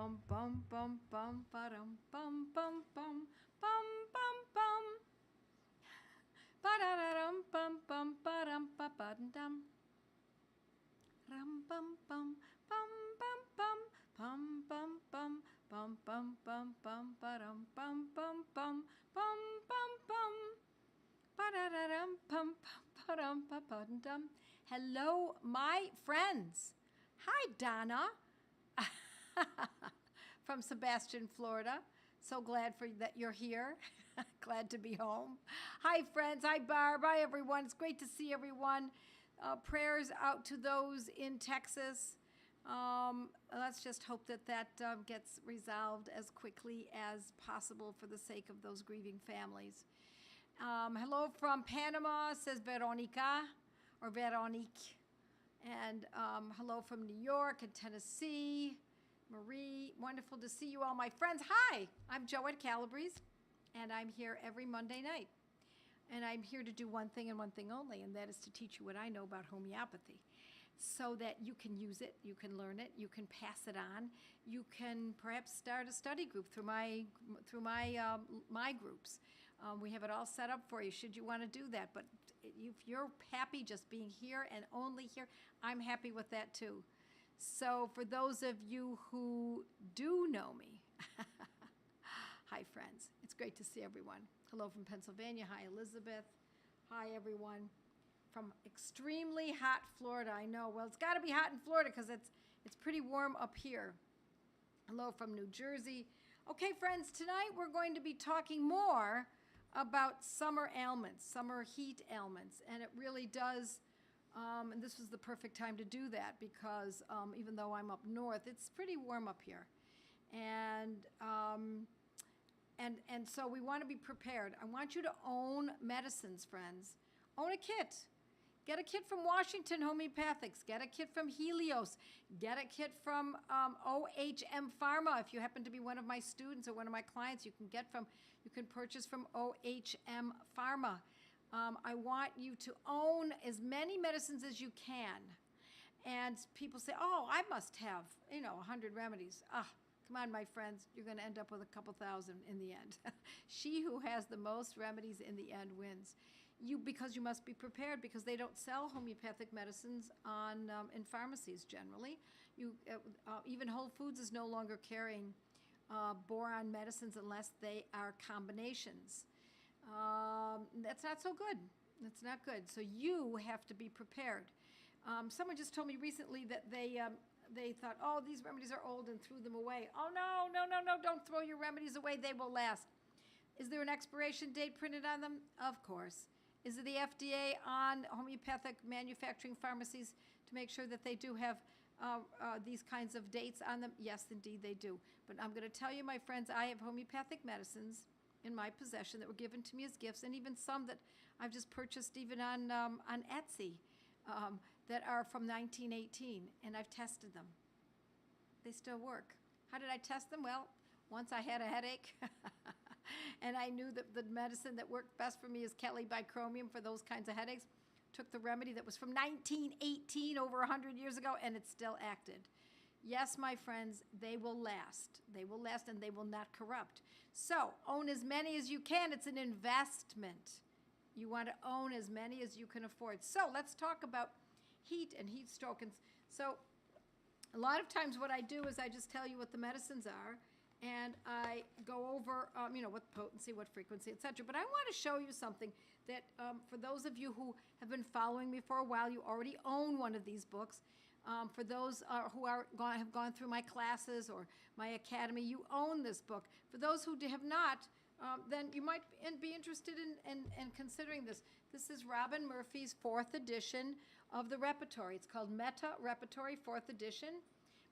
bum bum bum bum ba-dum bum bum bum bum bum bum ba-da-da-dum bum bum ba-dum ba-ba-dum rum bum bum bum bum bum bum bum bum bum bum bum bum ba-dum bum bum bum bum bum bum ba-da-da-dum bum bum ba-dum ba-ba-dum. Hello, my friends. Hi, Donna. From Sebastian, Florida. So glad that you're here. Glad to be home. Hi, friends. Hi, Barb. Hi, everyone. It's great to see everyone. Prayers out to those in Texas. Let's just hope that gets resolved as quickly as possible for the sake of those grieving families. Hello from Panama, says Veronica, or Veronique. And hello from New York and Tennessee. Marie, wonderful to see you all, my friends. Hi, I'm Joette Calabrese, and I'm here every Monday night. And I'm here to do one thing and one thing only, and that is to teach you what I know about homeopathy so that you can use it, you can learn it, you can pass it on, you can perhaps start a study group through my groups. We have it all set up for you should you want to do that. But if you're happy just being here and only here, I'm happy with that too. So for those of you who do know me, hi friends, it's great to see everyone. Hello from Pennsylvania. Hi, Elizabeth. Hi, everyone. From extremely hot Florida, I know. Well, it's got to be hot in Florida because it's pretty warm up here. Hello from New Jersey. Okay, friends, tonight we're going to be talking more about summer ailments, summer heat ailments, and it really does, and this was the perfect time to do that because even though I'm up north, it's pretty warm up here. And so we want to be prepared. I want you to own medicines, friends. Own a kit. Get a kit from Washington Homeopathics. Get a kit from Helios. Get a kit from OHM Pharma. If you happen to be one of my students or one of my clients, you can purchase from OHM Pharma. I want you to own as many medicines as you can. And people say, oh, I must have, 100 remedies. Come on, my friends, you're going to end up with a couple thousand in the end. She who has the most remedies in the end wins. Because you must be prepared because they don't sell homeopathic medicines in pharmacies generally. Even Whole Foods is no longer carrying boron medicines unless they are combinations. That's not so good. That's not good. So you have to be prepared. Someone just told me recently that they thought, oh, these remedies are old and threw them away. Oh, no, don't throw your remedies away. They will last. Is there an expiration date printed on them? Of course. Is it the FDA on homeopathic manufacturing pharmacies to make sure that they do have these kinds of dates on them? Yes, indeed they do. But I'm going to tell you, my friends, I have homeopathic medicines in my possession that were given to me as gifts, and even some that I've just purchased even on Etsy that are from 1918, and I've tested them. They still work. How did I test them? Well, once I had a headache, and I knew that the medicine that worked best for me is Kelly Bicromium for those kinds of headaches. Took the remedy that was from 1918, over 100 years ago, and it still acted. Yes, my friends, they will last. They will last, and they will not corrupt. So own as many as you can. It's an investment. You want to own as many as you can afford. So let's talk about heat and heat stroke. And so a lot of times what I do is I just tell you what the medicines are, and I go over, what potency, what frequency, etc. But I want to show you something that for those of you who have been following me for a while, you already own one of these books. For those who have gone through my classes or my academy, you own this book. For those who have not, then you might be interested in considering this. This is Robin Murphy's 4th edition of the repertory. It's called Meta Repertory 4th edition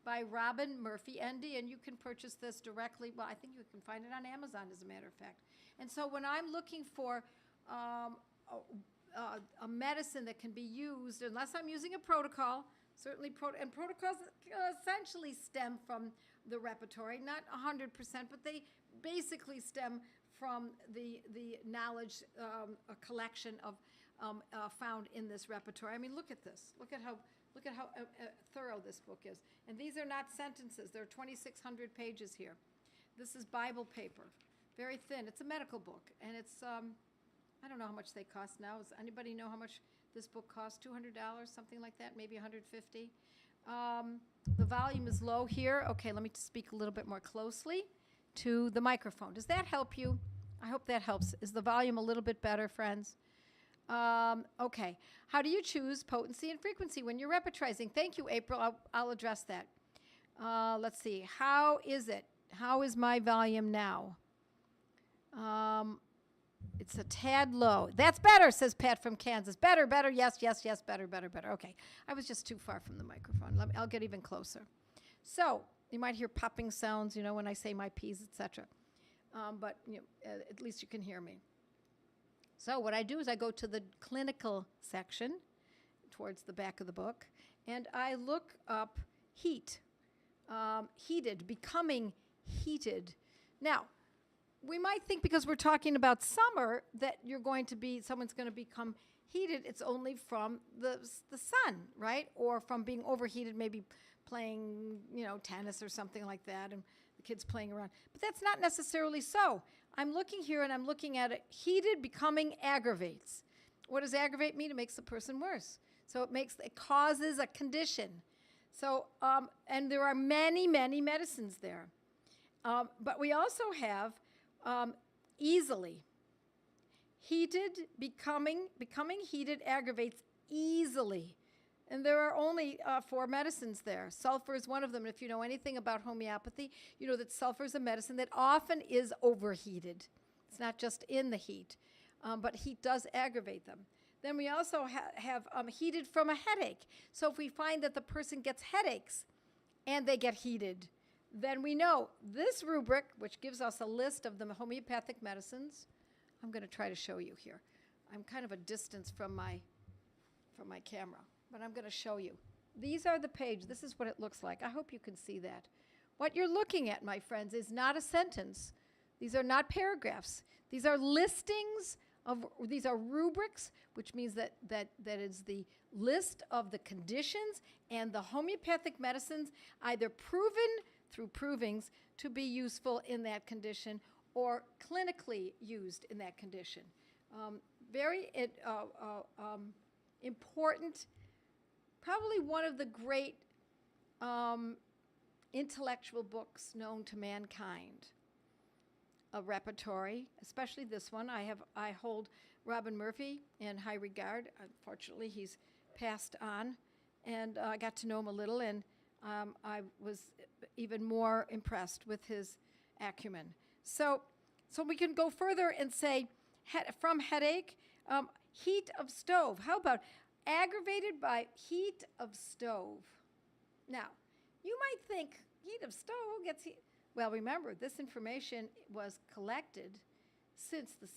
by Robin Murphy, ND, and you can purchase this directly. Well, I think you can find it on Amazon, as a matter of fact. And so when I'm looking for a medicine that can be used, unless I'm using a protocol, certainly, protocols essentially stem from the repertory, not 100%, but they basically stem from the knowledge a collection of found in this repertory. I mean, look at this. Look at how Look at how thorough this book is. And these are not sentences. There are 2,600 pages here. This is Bible paper, very thin. It's a medical book, and it's, I don't know how much they cost now. Does anybody know how much this book costs? $200, something like that, maybe $150. The volume is low here. Okay, let me speak a little bit more closely to the microphone. Does that help you? I hope that helps. Is the volume a little bit better, friends? Okay. How do you choose potency and frequency when you're repertorizing? Thank you, April. I'll address that. Let's see. How is it? How is my volume now? It's a tad low. That's better, says Pat from Kansas. Better, better, yes, yes, yes, better, better, better. Okay. I was just too far from the microphone. I'll get even closer. So you might hear popping sounds, you know, when I say my P's, etc. But you know, at least you can hear me. So what I do is I go to the clinical section towards the back of the book, and I look up heat, heated, becoming heated. Now, we might think because we're talking about summer that someone's going to become heated. It's only from the sun, right? Or from being overheated, maybe playing, you know, tennis or something like that, and the kids playing around. But that's not necessarily so. I'm looking here and I'm looking at it. Heated becoming aggravates. What does aggravate mean? It makes the person worse. So it causes a condition. So, and there are many, many medicines there. But we also have easily. Heated, becoming heated aggravates easily. And there are only 4 medicines there. Sulfur is one of them. And if you know anything about homeopathy, you know that sulfur is a medicine that often is overheated. It's not just in the heat, but heat does aggravate them. Then we also have heated from a headache. So if we find that the person gets headaches and they get heated, then we know this rubric, which gives us a list of the homeopathic medicines. I'm going to try to show you here. I'm kind of a distance from my camera, but I'm going to show you. These are the page. This is what it looks like. I hope you can see that. What you're looking at, my friends, is not a sentence. These are not paragraphs. These are listings these are rubrics, which means that is the list of the conditions and the homeopathic medicines either proven through provings to be useful in that condition or clinically used in that condition. Very important, probably one of the great intellectual books known to mankind. A repertory, especially this one. I hold Robin Murphy in high regard. Unfortunately, he's passed on, and I got to know him a little, and I was even more impressed with his acumen. So we can go further and say, from headache, heat of stove. How about aggravated by heat of stove? Now, you might think heat of stove gets heat. Well, remember, this information was collected since the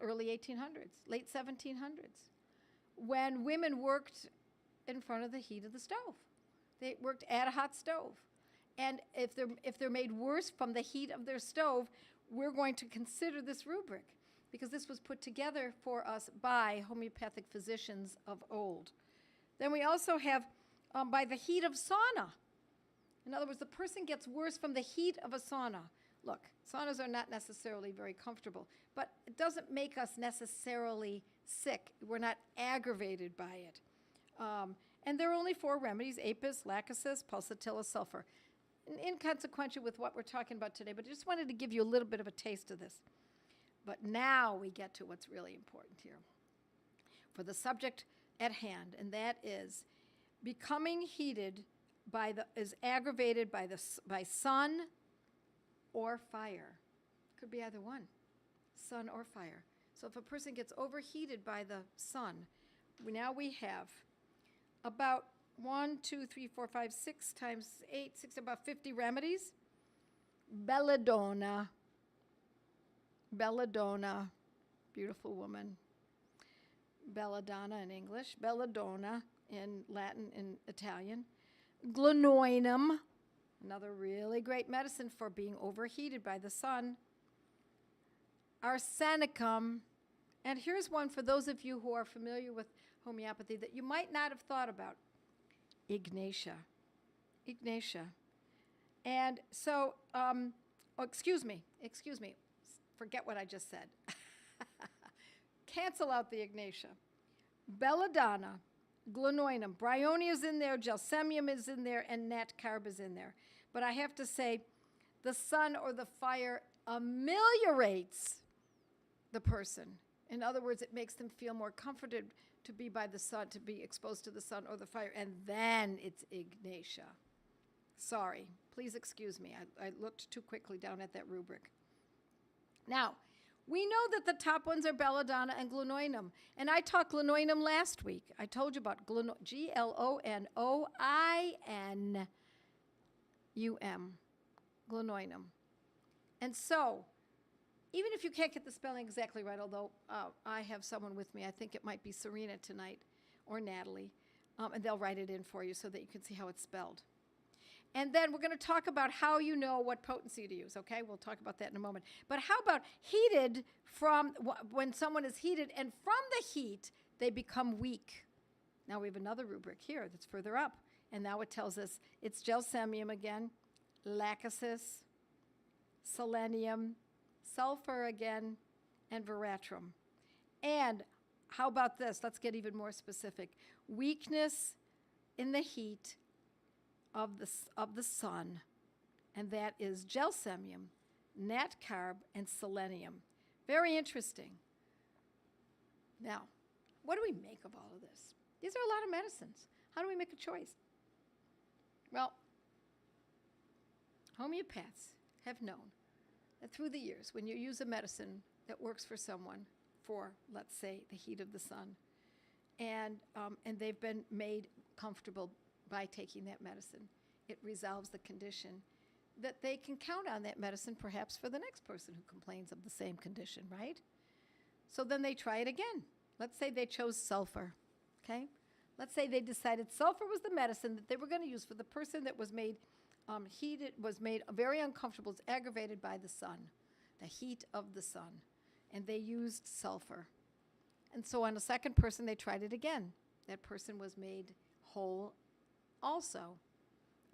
early 1800s, late 1700s, when women worked in front of the heat of the stove. They worked at a hot stove. And if they're made worse from the heat of their stove, we're going to consider this rubric because this was put together for us by homeopathic physicians of old. Then we also have by the heat of sauna. In other words, the person gets worse from the heat of a sauna. Look, saunas are not necessarily very comfortable, but it doesn't make us necessarily sick. We're not aggravated by it. And there are only 4 remedies: apis, lachesis, pulsatilla, sulfur. Inconsequential with what we're talking about today, but I just wanted to give you a little bit of a taste of this. But now we get to what's really important here for the subject at hand, and that is becoming heated is aggravated by sun or fire. Could be either one, sun or fire. So if a person gets overheated by the sun, now we have about 1, 2, 3, 4, 5, 6 times 8, 6, about 50 remedies. Belladonna, beautiful woman. Belladonna in English, belladonna in Latin and Italian. Glanoinum, another really great medicine for being overheated by the sun. Arsenicum, And here's one for those of you who are familiar with homeopathy that you might not have thought about. Ignatia. Ignatia. And so, excuse me. Forget what I just said. Cancel out the Ignatia. Belladonna, Glenoidum, Bryonia is in there, Gelsemium is in there, and Nat Carb is in there. But I have to say, the sun or the fire ameliorates the person. In other words, it makes them feel more comforted to be by the sun, to be exposed to the sun or the fire, and then it's Ignatia. Sorry, please excuse me. I looked too quickly down at that rubric. Now, we know that the top ones are Belladonna and Glenoidum, and I taught Glenoidum last week. I told you about Glenoidum, Glenoidum. And so, even if you can't get the spelling exactly right, although I have someone with me, I think it might be Serena tonight, or Natalie, and they'll write it in for you so that you can see how it's spelled. And then we're going to talk about how you know what potency to use, okay? We'll talk about that in a moment. But how about heated from, when someone is heated, and from the heat, they become weak. Now we have another rubric here that's further up, and now it tells us it's Gelsemium again, Lachesis, Selenium, Sulfur again, and Veratrum. And how about this? Let's get even more specific. Weakness in the heat of the sun, and that is Gelsemium, Nat Carb, and Selenium. Very interesting. Now, what do we make of all of this? These are a lot of medicines. How do we make a choice? Well, homeopaths have known that through the years, when you use a medicine that works for someone for, let's say, the heat of the sun, and they've been made comfortable by taking that medicine, it resolves the condition, that they can count on that medicine perhaps for the next person who complains of the same condition, right? So then they try it again. Let's say they chose sulfur, okay? Let's say they decided sulfur was the medicine that they were going to use for the person that was made heated, was made very uncomfortable, was aggravated by the sun, the heat of the sun, and they used sulfur. And so on a second person, they tried it again. That person was made whole also.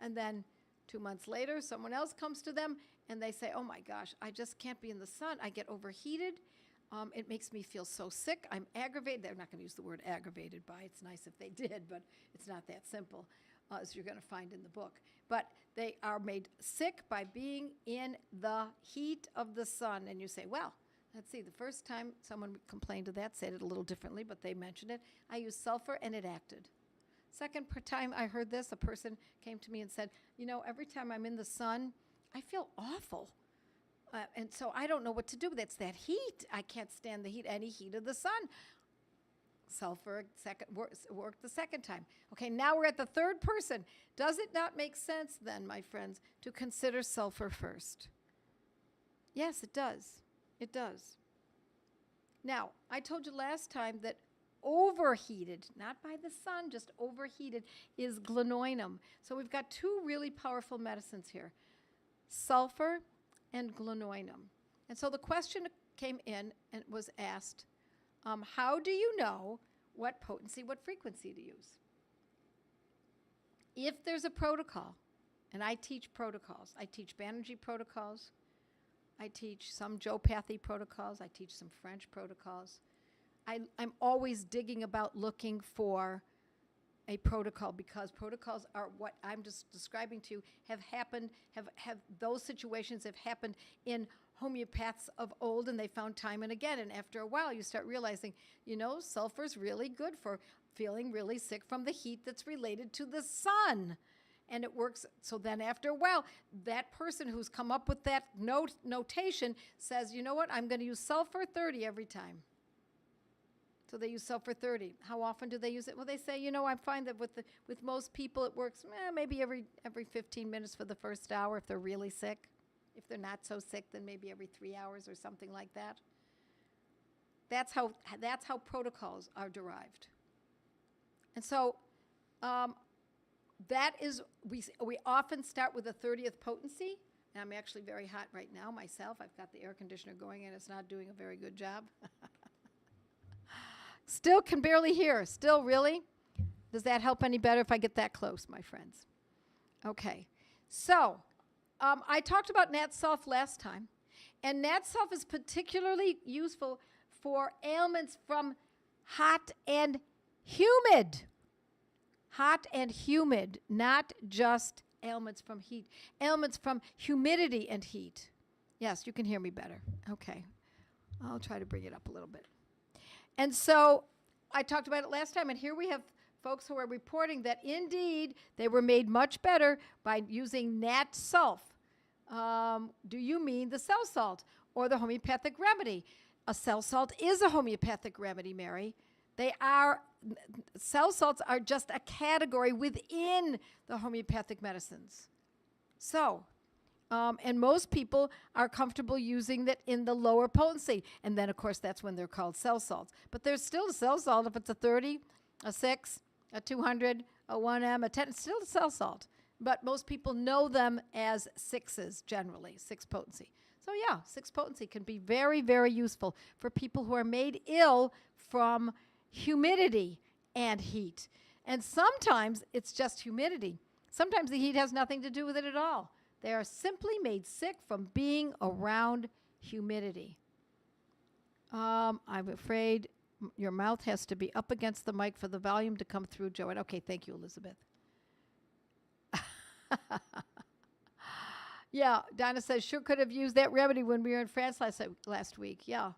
And then 2 months later, someone else comes to them and they say, oh my gosh, I just can't be in the sun. I get overheated. It makes me feel so sick. I'm aggravated. They're not going to use the word aggravated by. It's nice if they did, but it's not that simple, as you're going to find in the book. But they are made sick by being in the heat of the sun. And you say, well, let's see, the first time someone complained of that, said it a little differently, but they mentioned it. I used sulfur and it acted. Second time I heard this, a person came to me and said, you know, every time I'm in the sun, I feel awful. And so I don't know what to do. That's that heat. I can't stand the heat, any heat of the sun. Sulfur worked the second time. Okay, now we're at the third person. Does it not make sense then, my friends, to consider sulfur first? Yes, it does. It does. Now, I told you last time that overheated, not by the sun, just overheated, is Glenoidum. So we've got two really powerful medicines here, sulfur and Glenoidum. And so the question came in and was asked, how do you know what potency, what frequency to use? If there's a protocol, and I teach protocols, I teach Banerjee protocols, I teach some Homeopathy protocols, I teach some French protocols. I'm always digging about looking for a protocol, because protocols are what I'm just describing to you have happened, have those situations have happened in homeopaths of old, and they found time and again. And after a while, you start realizing, you know, sulfur's really good for feeling really sick from the heat that's related to the sun. And it works. So then after a while, that person who's come up with that notation says, you know what, I'm going to use sulfur 30 every time. So they use sulfur 30. How often do they use it? Well, they say, you know, I find that with most people it works maybe every 15 minutes for the first hour if they're really sick. If they're not so sick, then maybe every 3 hours or something like that. That's how protocols are derived. And so that is, we often start with a 30th potency. And I'm actually very hot right now myself. I've got the air conditioner going and it's not doing a very good job. Still can barely hear. Still, really? Does that help any better if I get that close, my friends? Okay. So, I talked about Nat Sulph last time. And Nat Sulph is particularly useful for ailments from hot and humid. Hot and humid, not just ailments from heat. Ailments from humidity and heat. Yes, you can hear me better. Okay. I'll try to bring it up a little bit. And so I talked about it last time, and here we have folks who are reporting that indeed they were made much better by using Nat Sulph. Do you mean the cell salt or the homeopathic remedy? A cell salt is a homeopathic remedy, Mary. Cell salts are just a category within the homeopathic medicines. So, and most people are comfortable using that in the lower potency. And then, of course, that's when they're called cell salts. But there's still a cell salt if it's a 30, a 6, a 200, a 1M, a 10. It's still a cell salt. But most people know them as 6s generally, 6 potency. So, yeah, 6 potency can be very, very useful for people who are made ill from humidity and heat. And sometimes it's just humidity. Sometimes the heat has nothing to do with it at all. They are simply made sick from being around humidity. I'm afraid your mouth has to be up against the mic for the volume to come through, Joanne. Okay, thank you, Elizabeth. Yeah, Donna says, sure could have used that remedy when we were in France last week. Yeah,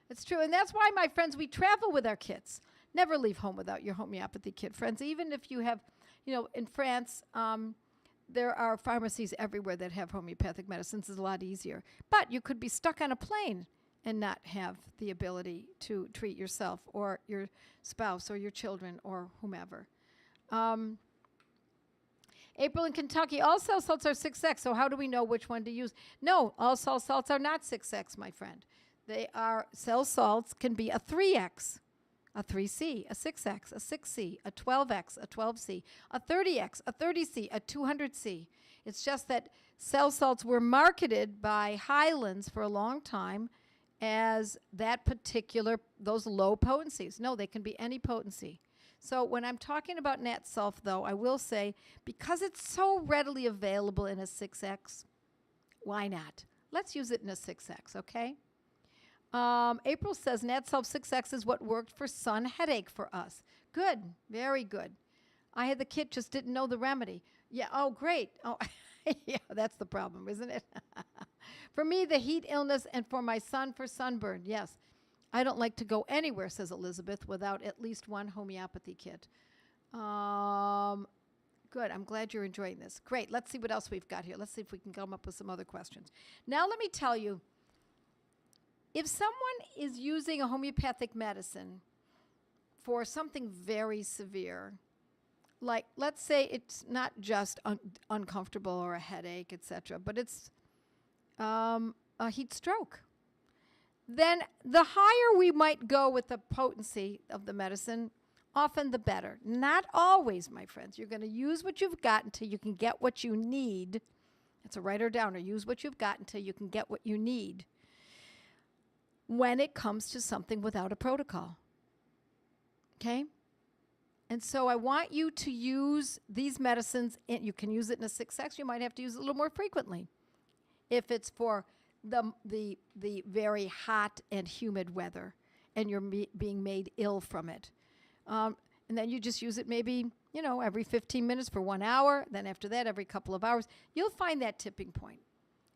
it's true. And that's why, my friends, we travel with our kits. Never leave home without your homeopathy kit, friends. Even if you have, in France, there are pharmacies everywhere that have homeopathic medicines. It's a lot easier. But you could be stuck on a plane and not have the ability to treat yourself or your spouse or your children or whomever. April in Kentucky, all cell salts are 6X, so how do we know which one to use? No, all cell salts are not 6X, my friend. Cell salts can be a 3X, a 3C, a 6X, a 6C, a 12X, a 12C, a 30X, a 30C, a 200C. It's just that cell salts were marketed by Highlands for a long time as those low potencies. No, they can be any potency. So when I'm talking about Nat Sulph, though, I will say, because it's so readily available in a 6X, why not? Let's use it in a 6X, okay? April says Nat Sulph 6X is what worked for sun headache for us. Good, very good. I had the kit, just didn't know the remedy. Yeah, oh, great. Oh, yeah, that's the problem, isn't it? For me, the heat illness, and for my son, for sunburn, yes. I don't like to go anywhere, says Elizabeth, without at least one homeopathy kit. Good. I'm glad you're enjoying this. Great. Let's see what else we've got here. Let's see if we can come up with some other questions. Now let me tell you, if someone is using a homeopathic medicine for something very severe, like let's say it's not just uncomfortable or a headache, etc., but it's a heat stroke, then the higher we might go with the potency of the medicine, often the better. Not always, my friends. You're going to use what you've got until you can get what you need. That's a writer downer. Use what you've got until you can get what you need when it comes to something without a protocol. Okay? And so I want you to use these medicines. You can use it in a 6X. You might have to use it a little more frequently if it's for the very hot and humid weather and you're being made ill from it. And then you just use it maybe, every 15 minutes for 1 hour. Then after that, every couple of hours. You'll find that tipping point.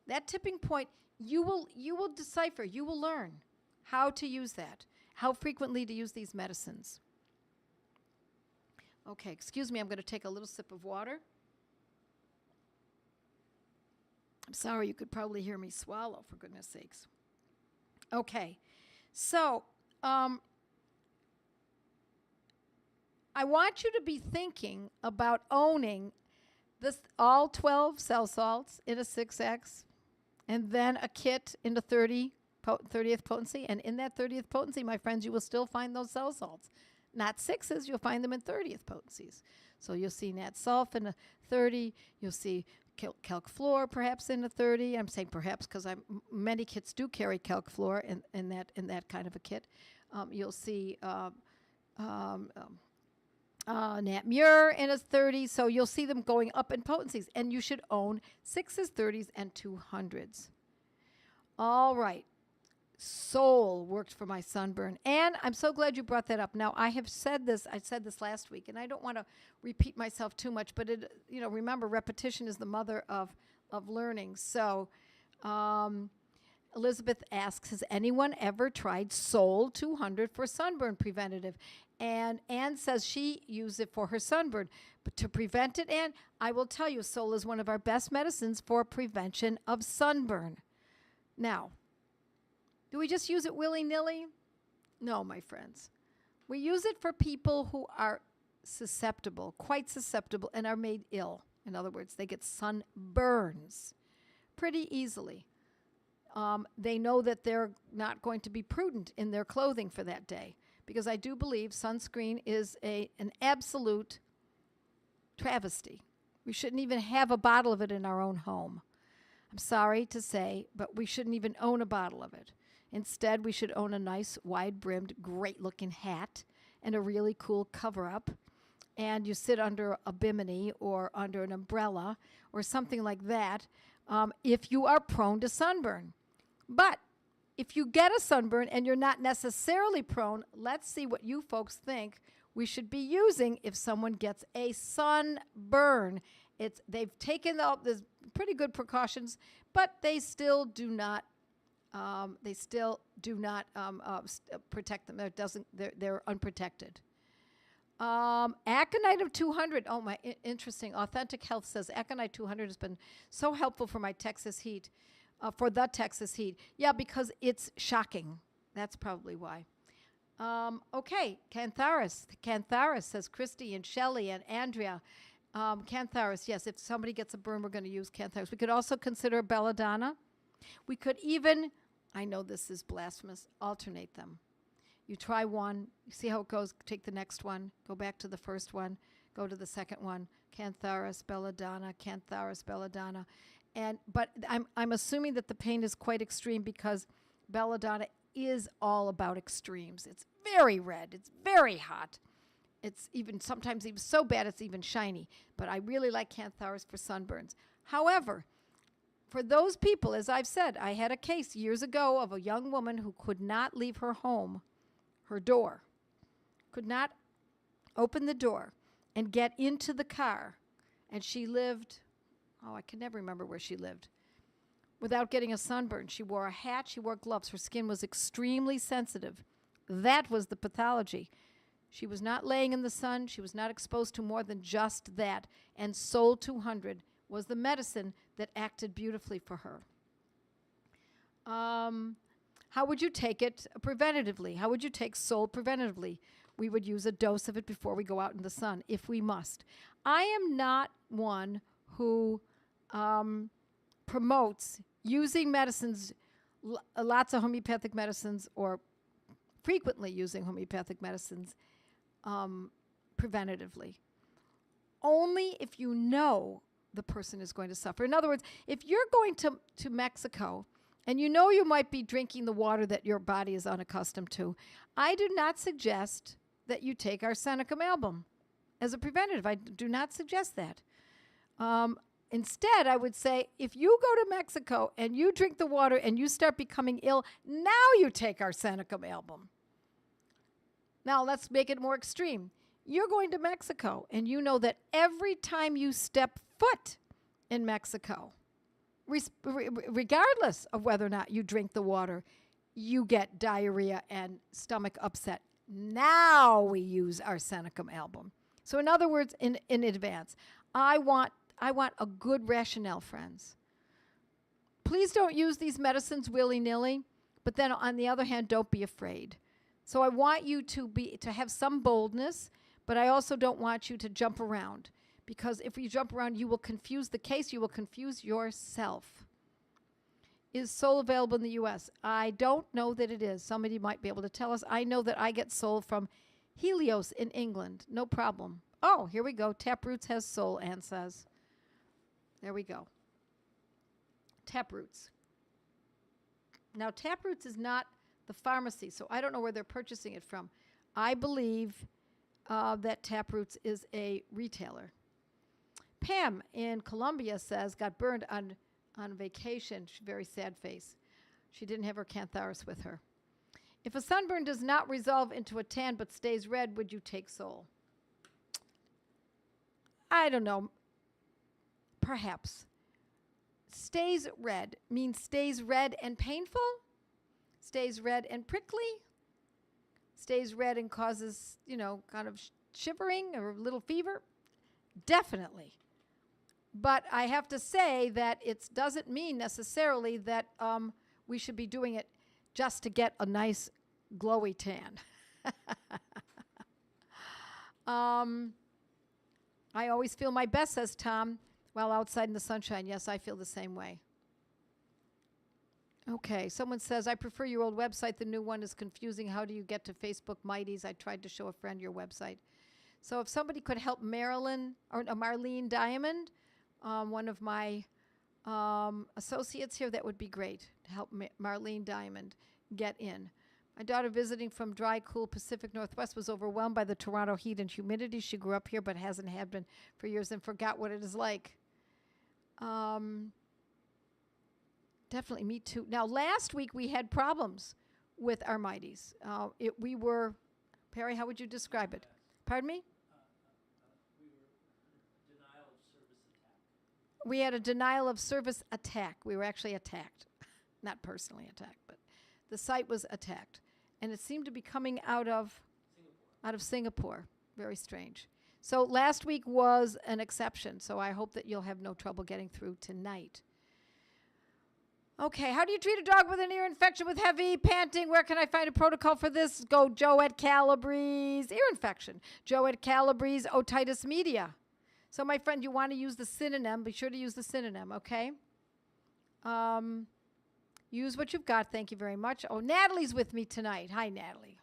That tipping point, you will decipher, you will learn how to use that, how frequently to use these medicines. Okay, excuse me, I'm going to take a little sip of water. I'm sorry, you could probably hear me swallow, for goodness sakes. Okay, so I want you to be thinking about owning all 12 cell salts in a 6X, and then a kit in the 30th potency. And in that 30th potency, my friends, you will still find those cell salts. Not 6s, you'll find them in 30th potencies. So you'll see Nat Sulph in a 30, you'll see calc fluor perhaps in a 30. I'm saying perhaps because many kits do carry calc fluor in that kind of a kit. You'll see Nat Muir in his 30s. So you'll see them going up in potencies. And you should own 6s, 30s, and 200s. All right. Soul worked for my sunburn. And I'm so glad you brought that up. Now, I said this last week, and I don't want to repeat myself too much, but remember, repetition is the mother of learning. So Elizabeth asks, has anyone ever tried Soul 200 for sunburn preventative? And Anne says she used it for her sunburn. But to prevent it, Anne, I will tell you, Soul is one of our best medicines for prevention of sunburn. Now, do we just use it willy-nilly? No, my friends. We use it for people who are susceptible, quite susceptible, and are made ill. In other words, they get sunburns pretty easily. They know that they're not going to be prudent in their clothing for that day, because I do believe sunscreen is an absolute travesty. We shouldn't even have a bottle of it in our own home. I'm sorry to say, but we shouldn't even own a bottle of it. Instead, we should own a nice, wide-brimmed, great-looking hat and a really cool cover-up. And you sit under a bimini or under an umbrella or something like that if you are prone to sunburn. But if you get a sunburn and you're not necessarily prone, let's see what you folks think we should be using if someone gets a sunburn. They've taken there's pretty good precautions, but they still do not protect them. They're unprotected. Aconite of 200. Oh, interesting. Authentic Health says Aconite 200 has been so helpful for my Texas heat, for the Texas heat. Yeah, because it's shocking. That's probably why. Okay, Cantharis. Cantharis, says Christy and Shelley and Andrea. Cantharis, yes, if somebody gets a burn, we're going to use Cantharis. We could also consider belladonna. We could even, I know this is blasphemous, alternate them. You try one, you see how it goes, take the next one, go back to the first one, go to the second one, Cantharis, belladonna, Cantharis, belladonna. But I'm assuming that the pain is quite extreme because belladonna is all about extremes. It's very red, it's very hot. It's even sometimes even so bad it's even shiny. But I really like Cantharis for sunburns. However, for those people, as I've said, I had a case years ago of a young woman who could not leave her home, her door, could not open the door and get into the car. And she lived, I can never remember where she lived, without getting a sunburn. She wore a hat, she wore gloves. Her skin was extremely sensitive. That was the pathology. She was not laying in the sun. She was not exposed to more than just that. And Soul 200 was the medicine that acted beautifully for her. How would you take it preventatively? How would you take Soul preventatively? We would use a dose of it before we go out in the sun, if we must. I am not one who promotes using medicines, lots of homeopathic medicines, or frequently using homeopathic medicines preventatively. Only if you know the person is going to suffer. In other words, if you're going to Mexico and you know you might be drinking the water that your body is unaccustomed to, I do not suggest that you take arsenicum album as a preventative. I do not suggest that. Instead, I would say, if you go to Mexico and you drink the water and you start becoming ill, now you take arsenicum album. Now, let's make it more extreme. You're going to Mexico, and you know that every time you step foot in Mexico, regardless of whether or not you drink the water, you get diarrhea and stomach upset. Now we use arsenicum album. So in other words, in advance, I want a good rationale, friends. Please don't use these medicines willy-nilly, but then on the other hand, don't be afraid. So I want you to have some boldness, but I also don't want you to jump around, because if you jump around, you will confuse the case. You will confuse yourself. Is Soul available in the U.S.? I don't know that it is. Somebody might be able to tell us. I know that I get Soul from Helios in England. No problem. Oh, here we go. Taproots has Soul, Anne says. There we go. Taproots. Now, Taproots is not the pharmacy, so I don't know where they're purchasing it from. I believe that Taproots is a retailer. Pam in Columbia says, got burned on vacation. Very sad face. She didn't have her cantharis with her. If a sunburn does not resolve into a tan but stays red, would you take Sol? I don't know. Perhaps. Stays red means stays red and painful? Stays red and prickly? Stays red and causes, kind of shivering or a little fever? Definitely. But I have to say that it doesn't mean necessarily that we should be doing it just to get a nice glowy tan. I always feel my best, says Tom, while outside in the sunshine. Yes, I feel the same way. Okay, someone says, I prefer your old website. The new one is confusing. How do you get to Facebook Mighties? I tried to show a friend your website. So if somebody could help Marlene Diamond, one of my associates here, that would be great to help Marlene Diamond get in. My daughter, visiting from dry, cool Pacific Northwest, was overwhelmed by the Toronto heat and humidity. She grew up here but hasn't had been for years and forgot what it is like. Definitely, me too. Now, last week we had problems with our Mighties. Perry, how would you describe it? Pardon me? We had a denial of service attack. We were actually attacked. Not personally attacked, but the site was attacked. And it seemed to be coming out of Singapore. Very strange. So last week was an exception, so I hope that you'll have no trouble getting through tonight. Okay, how do you treat a dog with an ear infection with heavy panting? Where can I find a protocol for this? Go Joe at Calabrese. Ear infection. Joe at Calabrese otitis media. So, my friend, you want to use the synonym. Be sure to use the synonym, okay? Use what you've got. Thank you very much. Oh, Natalie's with me tonight. Hi, Natalie.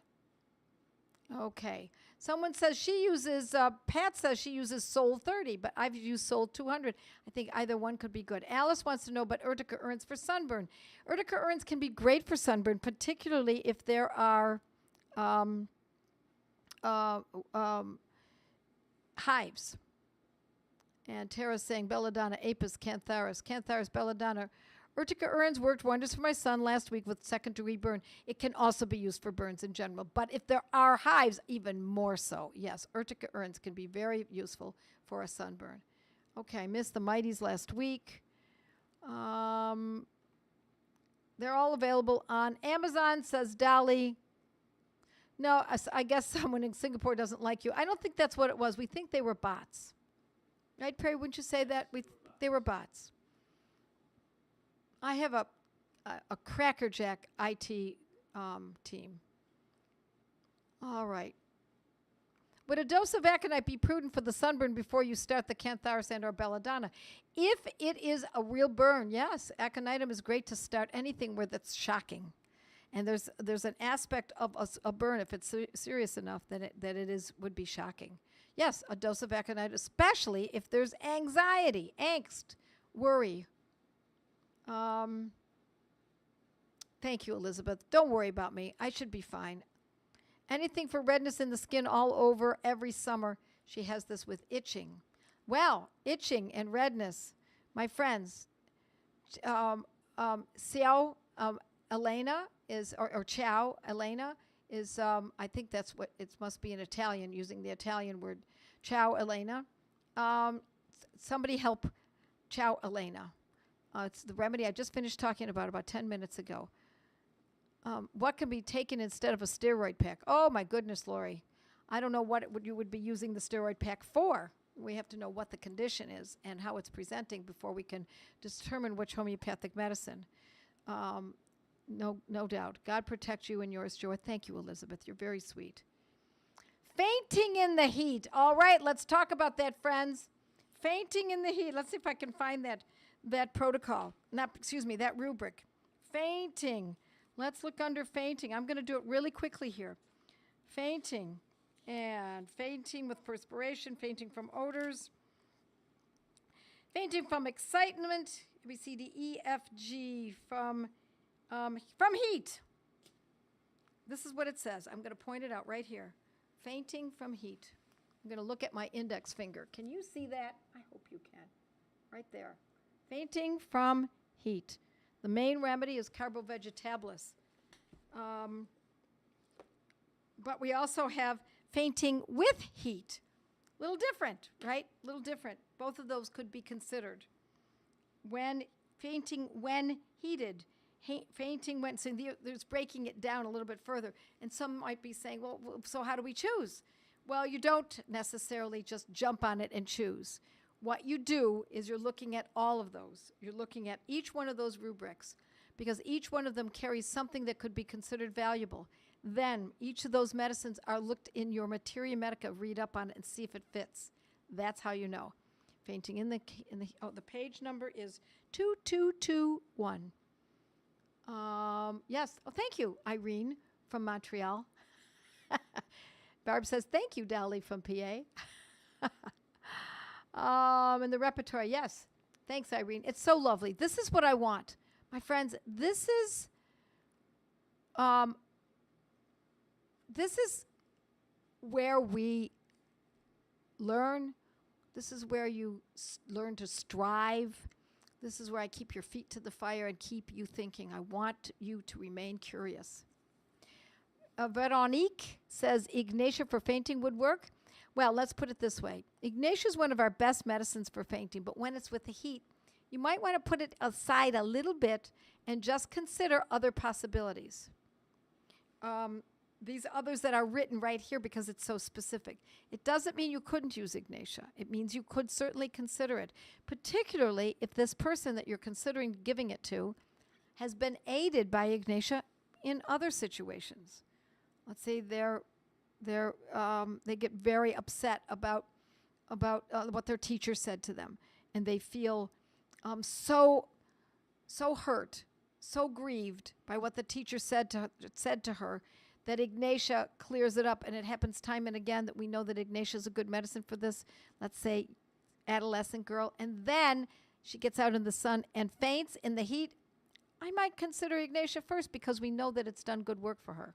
Okay. Someone says she uses, Pat says she uses Sol 30, but I've used Sol 200. I think either one could be good. Alice wants to know about Urtica urns for sunburn. Urtica urns can be great for sunburn, particularly if there are hives. And Tara's saying belladonna, apis, cantharis, belladonna. Urtica urns worked wonders for my son last week with second-degree burn. It can also be used for burns in general, but if there are hives, even more so. Yes, Urtica urns can be very useful for a sunburn. Okay, I missed the Mighties last week. They're all available on Amazon, says Dolly. No, I guess someone in Singapore doesn't like you. I don't think that's what it was. We think they were bots. Right, Perry, wouldn't you say that? They were bots. I have a crackerjack IT team. All right. Would a dose of aconite be prudent for the sunburn before you start the cantharis and or belladonna? If it is a real burn, yes, aconitum is great to start anything where that's shocking. And there's an aspect of a burn, if it's serious enough, that it would be shocking. Yes, a dose of aconite, especially if there's anxiety, angst, worry. Thank you, Elizabeth. Don't worry about me. I should be fine. Anything for redness in the skin all over every summer. She has this with itching. Well, itching and redness, my friends. Xiao Elena is, or Ciao Elena is, I think that's what, it must be in Italian, using the Italian word, Ciao Elena. Somebody help Ciao Elena. It's the remedy I just finished talking about 10 minutes ago. What can be taken instead of a steroid pack? Oh, my goodness, Lori. I don't know what you would be using the steroid pack for. We have to know what the condition is and how it's presenting before we can determine which homeopathic medicine. No doubt. God protect you and yours, Joy. Thank you, Elizabeth. You're very sweet. Fainting in the heat. All right, let's talk about that, friends. Fainting in the heat. Let's see if I can find that protocol. That rubric. Fainting. Let's look under fainting. I'm going to do it really quickly here. Fainting. And fainting with perspiration, fainting from odors, fainting from excitement, A, B, C, D, E, F, G, from heat. This is what it says. I'm going to point it out right here. Fainting from heat. I'm going to look at my index finger. Can you see that? I hope you can. Right there. Fainting from heat. The main remedy is carbovegetablus. But we also have fainting with heat. Little different, right? Little different. Both of those could be considered. When fainting when heated, fainting when, so there's breaking it down a little bit further. And some might be saying, well, so how do we choose? Well, you don't necessarily just jump on it and choose. What you do is you're looking at all of those. You're looking at each one of those rubrics because each one of them carries something that could be considered valuable. Then each of those medicines are looked in your materia medica, read up on it and see if it fits. That's how you know. Fainting the page number is 2221. Yes. Oh, thank you, Irene from Montreal. Barb says, thank you, Dolly from PA. And the repertory, yes. Thanks, Irene. It's so lovely. This is what I want. My friends, this is where we learn. This is where you learn to strive. This is where I keep your feet to the fire and keep you thinking. I want you to remain curious. Veronique says Ignatia for fainting would work. Well, let's put it this way. Ignatia is one of our best medicines for fainting, but when it's with the heat, you might want to put it aside a little bit and just consider other possibilities. These others that are written right here because it's so specific. It doesn't mean you couldn't use Ignatia. It means you could certainly consider it, particularly if this person that you're considering giving it to has been aided by Ignatia in other situations. Let's say they get very upset about what their teacher said to them, and they feel so hurt, so grieved by what the teacher said to her that Ignatia clears it up, and it happens time and again that we know that Ignatia is a good medicine for this, let's say, adolescent girl, and then she gets out in the sun and faints in the heat. I might consider Ignatia first because we know that it's done good work for her.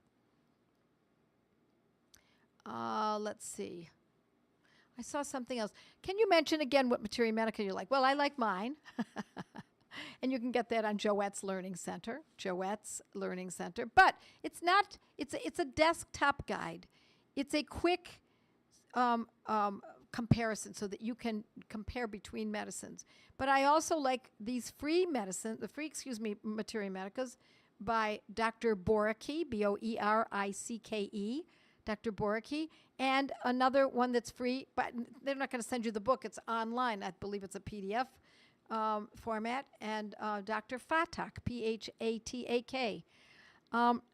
Let's see. I saw something else. Can you mention again what materia medica you like? Well, I like mine. And you can get that on Joette's Learning Center, But it's not, it's a desktop guide. It's a quick comparison so that you can compare between medicines. But I also like these materia medicas by Dr. Boricke, Boricke, Dr. Boricke, and another one that's free, but they're not going to send you the book. It's online. I believe it's a PDF format, and Dr. Fatak, Phatak.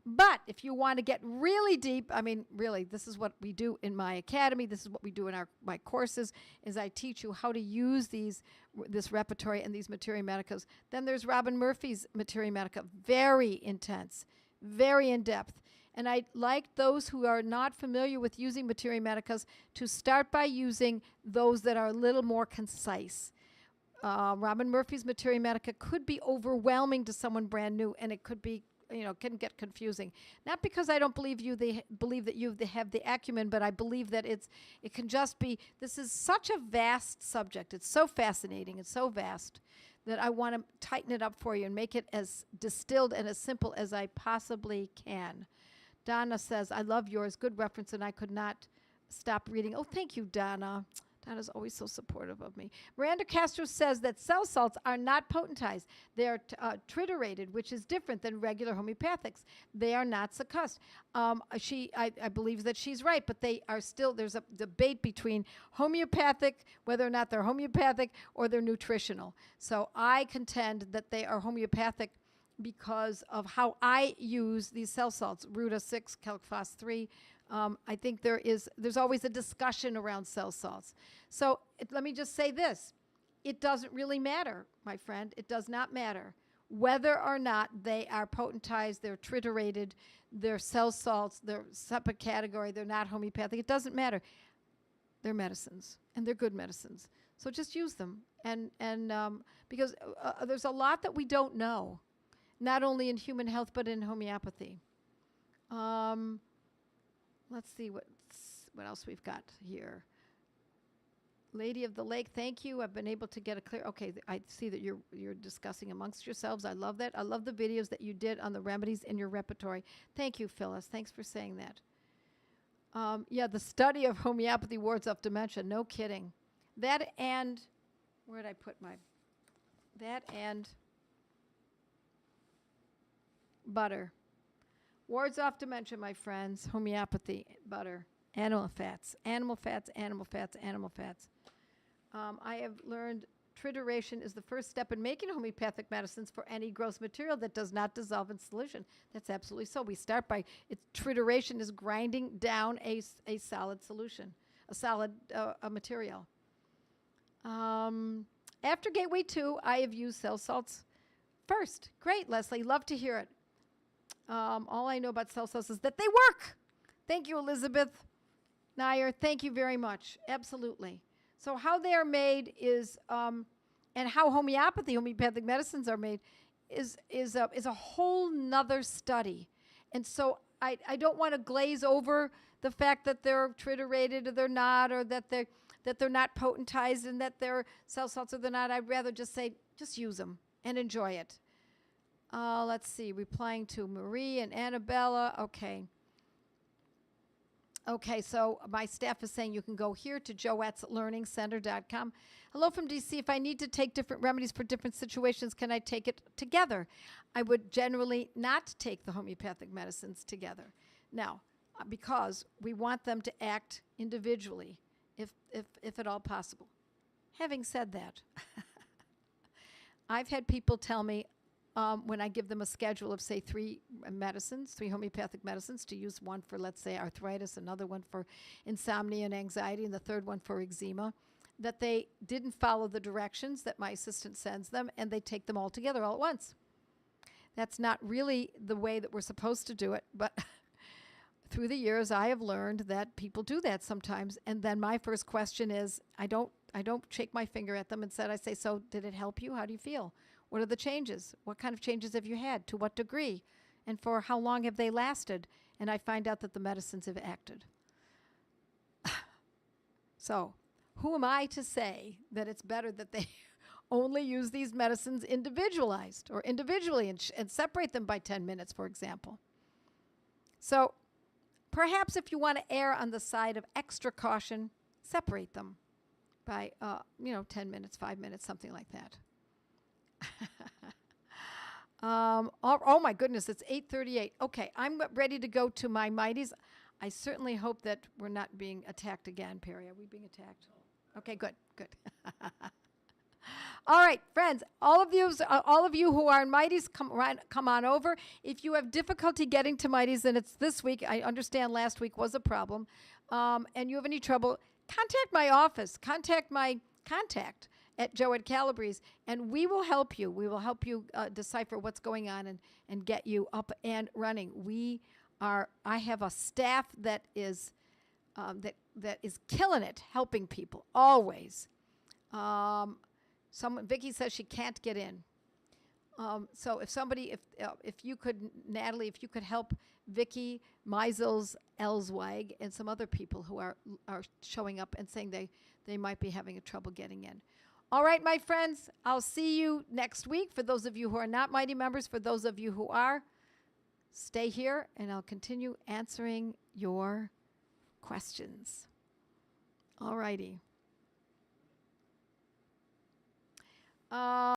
But if you want to get really deep, I mean, really, this is what we do in my academy. This is what we do in my courses, is I teach you how to use this repertory and these materia medicas. Then there's Robin Murphy's materia medica, very intense, very in-depth. And I'd like those who are not familiar with using materia medicas to start by using those that are a little more concise. Robin Murphy's materia medica could be overwhelming to someone brand new, and it could be, can get confusing. Not because I don't believe that you have the acumen, but I believe that it can just be, this is such a vast subject. It's so fascinating. It's so vast that I want to tighten it up for you and make it as distilled and as simple as I possibly can. Donna says, I love yours. Good reference, and I could not stop reading. Oh, thank you, Donna. Donna's always so supportive of me. Miranda Castro says that cell salts are not potentized. They are triturated, which is different than regular homeopathics. They are not succussed. I believe that she's right, but they are still, there's a debate between homeopathic, whether or not they're homeopathic or they're nutritional. So I contend that they are homeopathic because of how I use these cell salts, Ruta 6, Calc-Phos 3. I think there's always a discussion around cell salts. So let me just say this. It doesn't really matter, my friend. It does not matter whether or not they are potentized, they're triturated, they're cell salts, they're separate category, they're not homeopathic. It doesn't matter. They're medicines, and they're good medicines. So just use them. And because there's a lot that we don't know, not only in human health, but in homeopathy. Um, let's see what else we've got here. Lady of the Lake, thank you. I've been able to get a clear. Okay, I see that you're discussing amongst yourselves. I love that. I love the videos that you did on the remedies in your repertory. Thank you, Phyllis. Thanks for saying that. Yeah, the study of homeopathy wards off dementia. No kidding. That and where did I put my? That and butter. Wards off dementia, my friends. Homeopathy, butter, animal fats, animal fats, animal fats, animal fats. I have learned trituration is the first step in making homeopathic medicines for any gross material that does not dissolve in solution. That's absolutely so. We start by trituration is grinding down a solid solution, a solid material. After Gateway 2, I have used cell salts first. Great, Leslie. Love to hear it. All I know about cell salts is that they work. Thank you, Elizabeth Nair. Thank you very much. Absolutely. So how they are made is, and how homeopathic medicines are made is a whole nother study. And so I don't want to glaze over the fact that they're triturated or they're not, or that they're not potentized and that they're cell salts or they're not. I'd rather just say, just use them and enjoy it. Let's see, replying to Marie and Annabella. Okay. Okay, so my staff is saying you can go here to joetteslearningcenter.com. Hello from DC. If I need to take different remedies for different situations, can I take it together? I would generally not take the homeopathic medicines together. Now, because we want them to act individually, if at all possible. Having said that, I've had people tell me, when I give them a schedule of, say, 3 homeopathic medicines to use, one for, let's say, arthritis, another one for insomnia and anxiety, and the third one for eczema, that they didn't follow the directions that my assistant sends them, and they take them all together all at once. That's not really the way that we're supposed to do it, but through the years, I have learned that people do that sometimes, and then my first question is, I don't shake my finger at them and I say, so did it help you? How do you feel? What are the changes? What kind of changes have you had? To what degree? And for how long have they lasted? And I find out that the medicines have acted. So who am I to say that it's better that they only use these medicines individualized or individually and separate them by 10 minutes, for example? So perhaps if you want to err on the side of extra caution, separate them by 10 minutes, 5 minutes, something like that. Oh my goodness, it's 8:38. Okay, I'm ready to go to my mighties. I certainly hope that we're not being attacked again, Perry. Are we being attacked? Okay, good. All right, friends, all of you who are in mighties, come on over. If you have difficulty getting to mighties, and it's this week, I understand last week was a problem, and you have any trouble, contact my office. Contact my contact at Joe at Calabrese, and we will help you. We will help you decipher what's going on and get you up and running. I have a staff that is killing it, helping people always. Vicki says she can't get in. So if you could, Natalie, if you could help Vicki, Meisels, Elsweig, and some other people who are showing up and saying they might be having trouble getting in. All right, my friends, I'll see you next week. For those of you who are not Mighty members, for those of you who are, stay here, and I'll continue answering your questions. All righty.